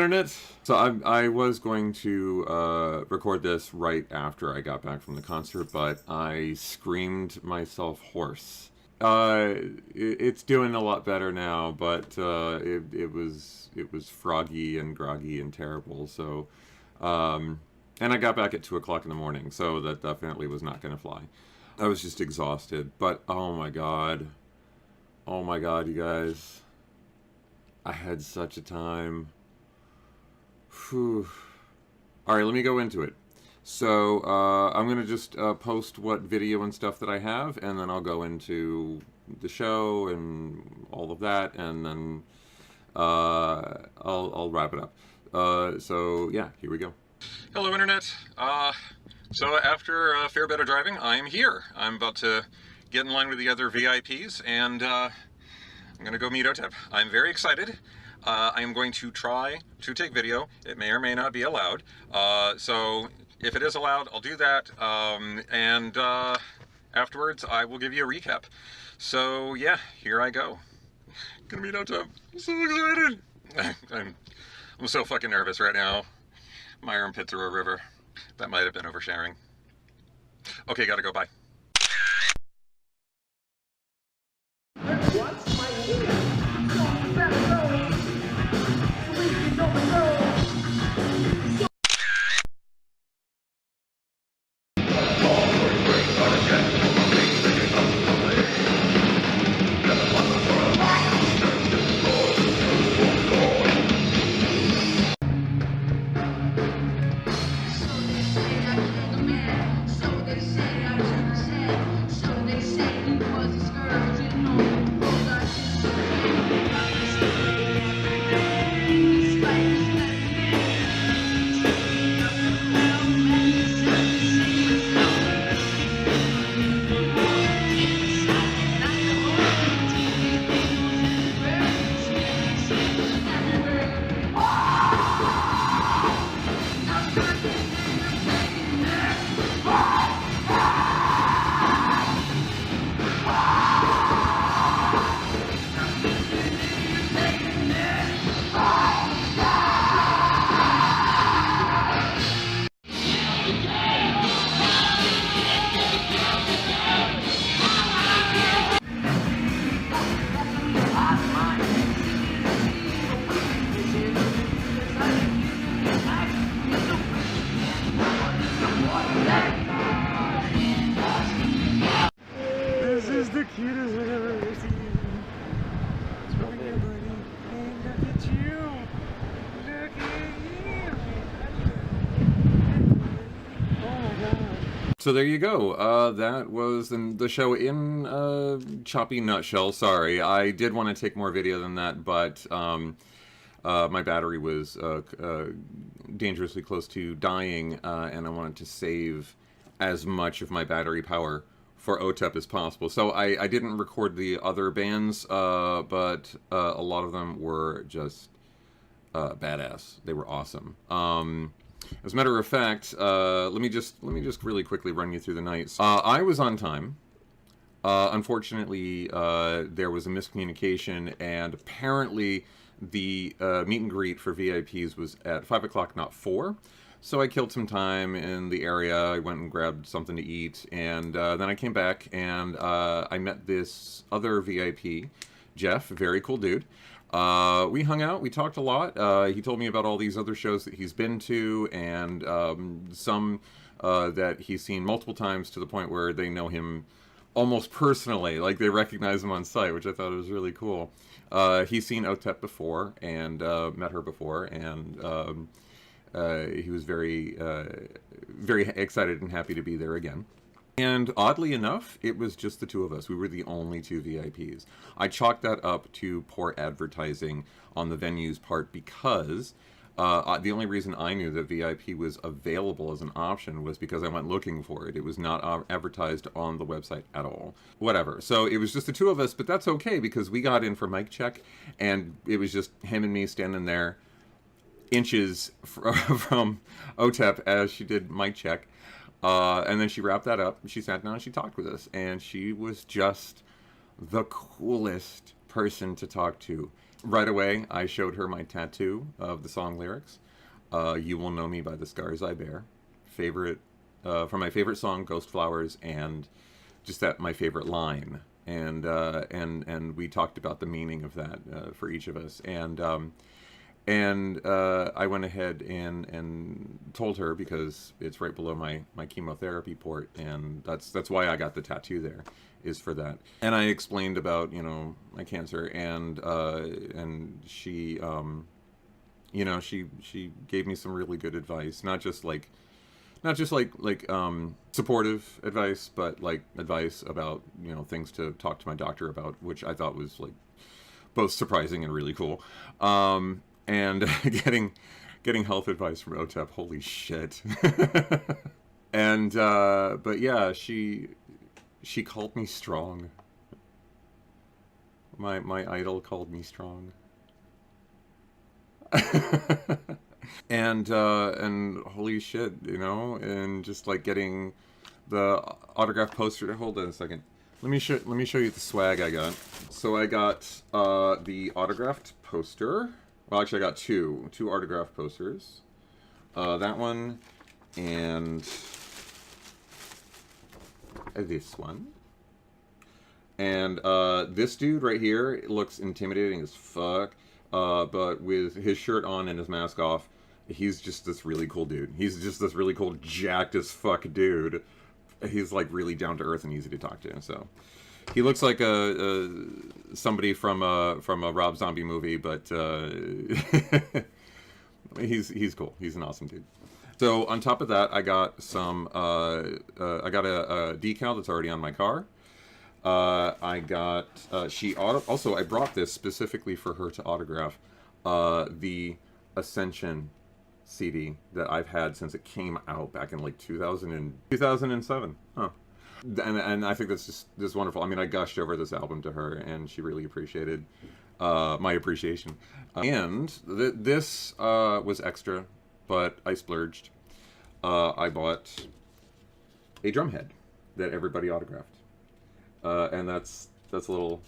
Internet! So I was going to record this right after I got back from the concert, but I screamed myself hoarse. It's doing a lot better now, but it was froggy and groggy and terrible. So, and I got back at 2 o'clock in the morning, so that definitely was not going to fly. I was just exhausted, but oh my god, you guys, I had such a time. Whew. All right, let me go into it. So I'm gonna just post what video and stuff that I have, and then I'll go into the show and all of that, and then I'll wrap it up. So yeah, here we go. Hello, Internet. So after a fair bit of driving, I'm here. I'm about to get in line with the other VIPs, and I'm gonna go meet Otep. I'm very excited. I am going to try to take video. It may or may not be allowed. So if it is allowed, I'll do that. And afterwards, I will give you a recap. So yeah, here I go. Gonna meet Otep. I'm so excited. I'm so fucking nervous right now. My armpits are a river. That might have been oversharing. Okay, gotta go. Bye. This is the cutest I've ever seen. Look at you, buddy. Hey, look at you. Look at you. Oh my god. So there you go. That was the show in a choppy nutshell. Sorry, I did want to take more video than that, but my battery was dangerously close to dying, and I wanted to save as much of my battery power for Otep as possible. So I didn't record the other bands, but a lot of them were just badass. They were awesome. As a matter of fact, let me just really quickly run you through the nights. I was on time. Unfortunately, there was a miscommunication, and apparently the meet and greet for VIPs was at 5 o'clock, not 4. So I killed some time in the area. I went and grabbed something to eat, and then I came back, and I met this other VIP, Jeff, very cool dude. We hung out, we talked a lot. He told me about all these other shows that he's been to, and some that he's seen multiple times, to the point where they know him almost personally, like they recognize him on sight, which I thought was really cool. He's seen Otep before, and met her before, and he was very excited and happy to be there again. And oddly enough, it was just the two of us. We were the only two VIPs. I chalked that up to poor advertising on the venue's part, because the only reason I knew that VIP was available as an option was because I went looking for it. It was not advertised on the website at all. Whatever. So it was just the two of us, but that's okay, because we got in for mic check, and it was just him and me standing there, inches from Otep as she did mic check. And then she wrapped that up, and she sat down and she talked with us, and she was just the coolest person to talk to. Right away, I showed her my tattoo of the song lyrics. You will know me by the scars I bear. Favorite, from my favorite song, Ghost Flowers, and just that my favorite line. And we talked about the meaning of that for each of us. And I went ahead and told her, because it's right below my chemotherapy port, and that's why I got the tattoo there, is for that. And I explained about, you know, my cancer, and she you know, she gave me some really good advice, not just like supportive advice, but like advice about, you know, things to talk to my doctor about, which I thought was like both surprising and really cool. And getting health advice from Otep, holy shit. And but yeah, she called me strong. My idol called me strong. And holy shit, you know, and just like getting the autograph poster. Hold on a second. Let me show you the swag I got. So I got the autographed poster. Well, actually, I got two autograph posters. That one and this one. And this dude right here looks intimidating as fuck. But with his shirt on and his mask off, he's just this really cool dude. He's just this really cool, jacked as fuck dude. He's like really down to earth and easy to talk to. So he looks like somebody from a Rob Zombie movie, but he's cool. He's an awesome dude. So on top of that, I got some. I got a decal that's already on my car. I got. Also, I brought this specifically for her to autograph. The Ascension CD that I've had since it came out back in like 2007. Huh. And I think that's just wonderful. I mean, I gushed over this album to her, and she really appreciated my appreciation. And this was extra, but I splurged. I bought a drum head that everybody autographed, and that's a little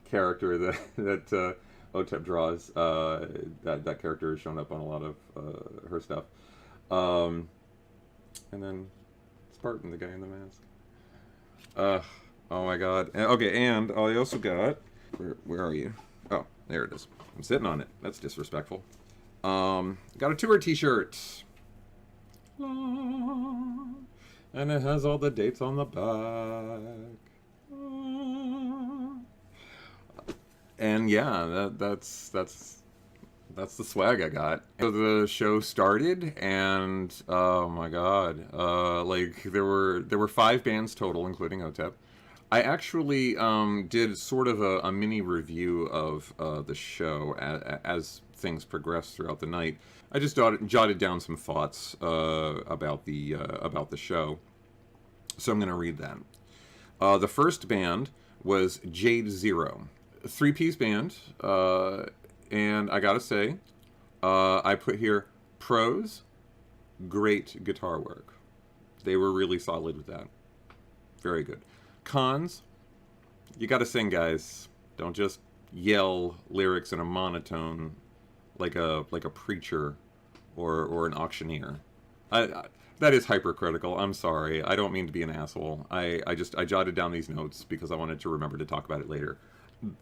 character that Otep draws. That character has shown up on a lot of her stuff. And then Spartan, the guy in the mask. Oh my god. Okay, and I also got... Where are you? Oh, there it is. I'm sitting on it. That's disrespectful. Got a tour t-shirt. And it has all the dates on the back. And yeah, that's the swag I got. So the show started, and oh my god, like there were 5 bands total, including Otep. I actually did sort of a mini review of the show as things progressed throughout the night. I just jotted down some thoughts about the show, so I'm going to read that. The first band was Jade Zero, a 3-piece band, and I gotta say, I put here pros, great guitar work. They were really solid with that. Very good. Cons, you gotta sing, guys. Don't just yell lyrics in a monotone like a preacher or an auctioneer. That is hypercritical. I'm sorry. I don't mean to be an asshole. I jotted down these notes because I wanted to remember to talk about it later.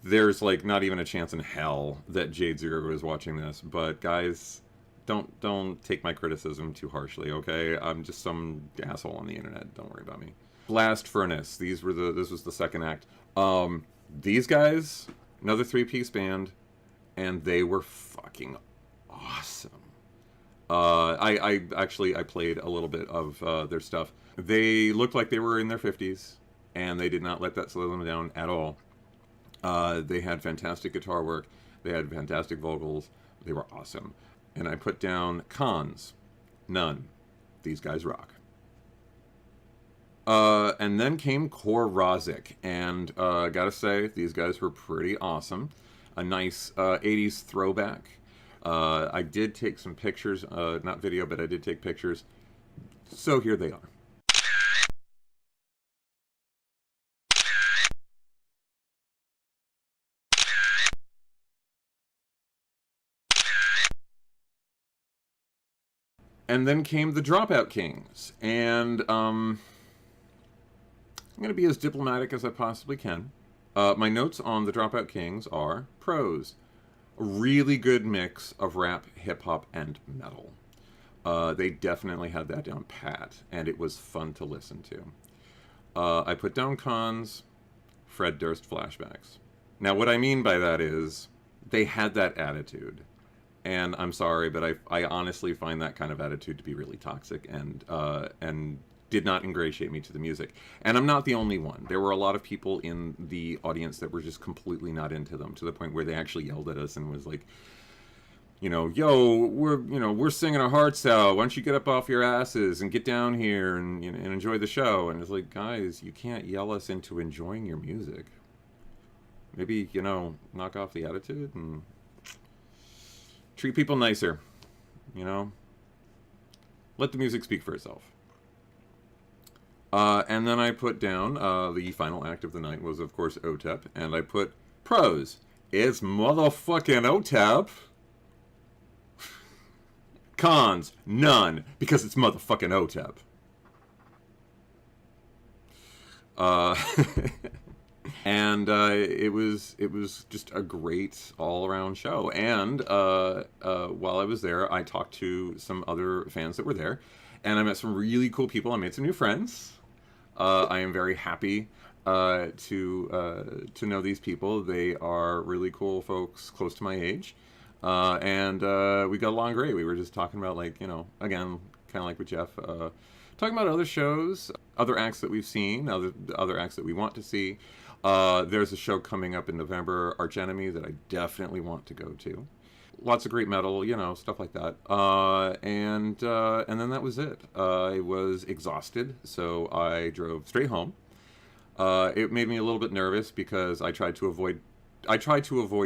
There's like not even a chance in hell that Jade Zero is watching this, but guys, don't take my criticism too harshly, okay? I'm just some asshole on the internet. Don't worry about me. Blast Furnace. This was the second act. These guys, another 3-piece band, and they were fucking awesome. I played a little bit of their stuff. They looked like they were in their 50s, and they did not let that slow them down at all. They had fantastic guitar work. They had fantastic vocals. They were awesome. And I put down cons. None. These guys rock. And then came Kor Razik, and gotta say, these guys were pretty awesome. A nice 80s throwback. I did take some pictures, not video, but I did take pictures. So here they are. And then came the Dropout Kings. And I'm going to be as diplomatic as I possibly can. My notes on the Dropout Kings are pros. A really good mix of rap, hip-hop, and metal. They definitely had that down pat, and it was fun to listen to. I put down cons, Fred Durst flashbacks. Now, what I mean by that is they had that attitude. And I'm sorry, but I honestly find that kind of attitude to be really toxic and did not ingratiate me to the music. And I'm not the only one. There were a lot of people in the audience that were just completely not into them, to the point where they actually yelled at us and was like, yo, we're singing our hearts out. Why don't you get up off your asses and get down here and enjoy the show? And it's like, guys, you can't yell us into enjoying your music. Maybe, knock off the attitude and treat people nicer, Let the music speak for itself. And then I put down, the final act of the night was, of course, Otep. And I put, pros, it's motherfucking Otep. Cons, none, because it's motherfucking Otep. And it was just a great all-around show. And while I was there, I talked to some other fans that were there, and I met some really cool people. I made some new friends. I am very happy to know these people. They are really cool folks close to my age, and we got along great. We were just talking about, again, kind of like with Jeff, talking about other shows, other acts that we've seen, other acts that we want to see. There's a show coming up in November, Arch Enemy, that I definitely want to go to. Lots of great metal, stuff like that. And then that was it. I was exhausted, so I drove straight home. It made me a little bit nervous because I tried to avoid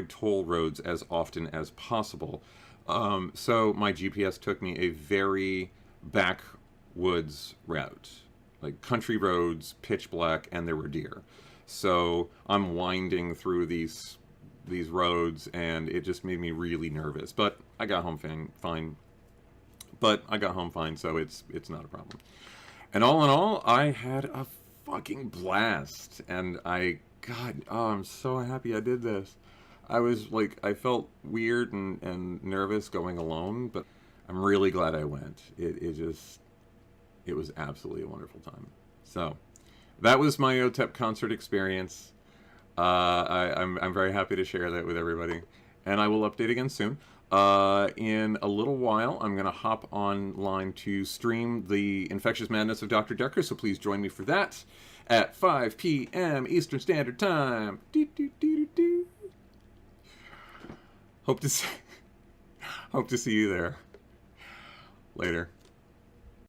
toll roads as often as possible. So my GPS took me a very backwoods route, like country roads, pitch black, and there were deer. So I'm winding through these roads, and it just made me really nervous. But I got home fine. So it's not a problem. And all in all, I had a fucking blast. And I'm so happy I did this. I felt weird and nervous going alone, but I'm really glad I went. It was absolutely a wonderful time. So that was my Otep concert experience. I'm very happy to share that with everybody, and I will update again soon. In a little while, I'm going to hop online to stream the Infectious Madness of Dr. Decker, so please join me for that at 5 p.m. Eastern Standard Time. Hope to see you there. Later.